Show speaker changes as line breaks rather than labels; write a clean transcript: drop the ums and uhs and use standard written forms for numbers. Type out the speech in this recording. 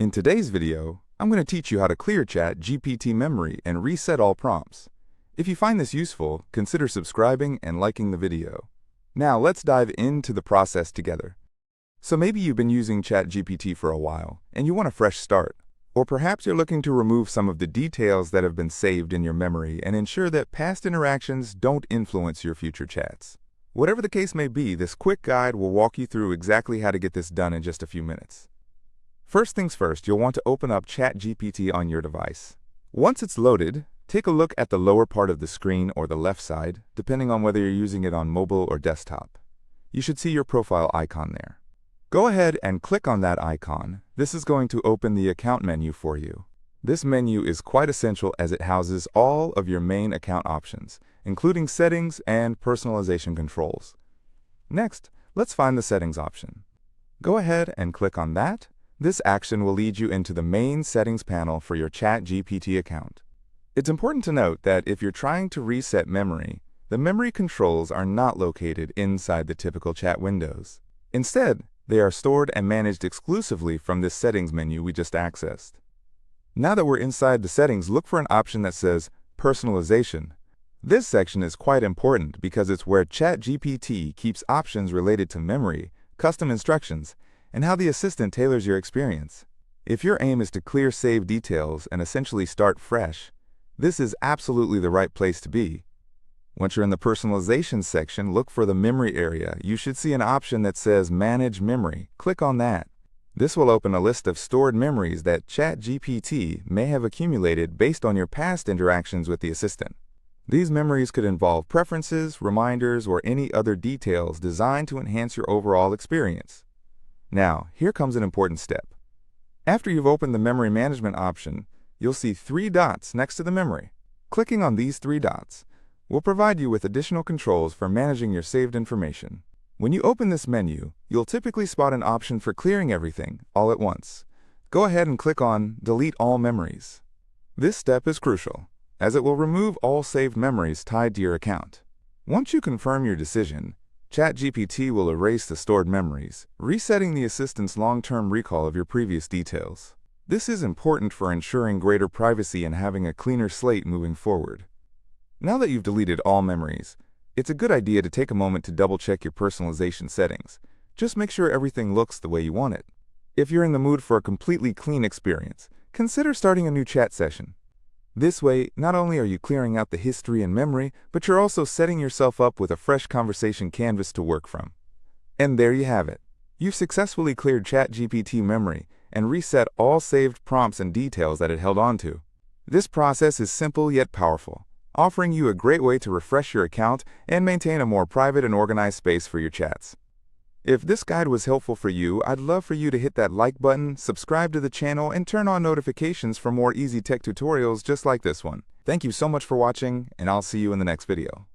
In today's video, I'm going to teach you how to clear ChatGPT memory and reset all prompts. If you find this useful, consider subscribing and liking the video. Now let's dive into the process together. So maybe you've been using ChatGPT for a while and you want a fresh start. Or perhaps you're looking to remove some of the details that have been saved in your memory and ensure that past interactions don't influence your future chats. Whatever the case may be, this quick guide will walk you through exactly how to get this done in just a few minutes. First things first, you'll want to open up ChatGPT on your device. Once it's loaded, take a look at the lower part of the screen or the left side, depending on whether you're using it on mobile or desktop. You should see your profile icon there. Go ahead and click on that icon. This is going to open the account menu for you. This menu is quite essential as it houses all of your main account options, including settings and personalization controls. Next, let's find the settings option. Go ahead and click on that. This action will lead you into the main settings panel for your ChatGPT account. It's important to note that if you're trying to reset memory, the memory controls are not located inside the typical chat windows. Instead, they are stored and managed exclusively from this settings menu we just accessed. Now that we're inside the settings, look for an option that says Personalization. This section is quite important because it's where ChatGPT keeps options related to memory, custom instructions, and how the assistant tailors your experience. If your aim is to clear saved details and essentially start fresh, this is absolutely the right place to be. Once you're in the personalization section, look for the memory area. You should see an option that says Manage Memory. Click on that. This will open a list of stored memories that ChatGPT may have accumulated based on your past interactions with the assistant. These memories could involve preferences, reminders, or any other details designed to enhance your overall experience. Now, here comes an important step. After you've opened the memory management option, you'll see 3 dots next to the memory. Clicking on these 3 dots will provide you with additional controls for managing your saved information. When you open this menu, you'll typically spot an option for clearing everything all at once. Go ahead and click on Delete All Memories. This step is crucial, as it will remove all saved memories tied to your account. Once you confirm your decision, ChatGPT will erase the stored memories, resetting the assistant's long-term recall of your previous details. This is important for ensuring greater privacy and having a cleaner slate moving forward. Now that you've deleted all memories, it's a good idea to take a moment to double-check your personalization settings. Just make sure everything looks the way you want it. If you're in the mood for a completely clean experience, consider starting a new chat session. This way, not only are you clearing out the history and memory, but you're also setting yourself up with a fresh conversation canvas to work from. And there you have it. You've successfully cleared ChatGPT memory and reset all saved prompts and details that it held onto. This process is simple yet powerful, offering you a great way to refresh your account and maintain a more private and organized space for your chats. If this guide was helpful for you, I'd love for you to hit that like button, subscribe to the channel, and turn on notifications for more easy tech tutorials just like this one. Thank you so much for watching, and I'll see you in the next video.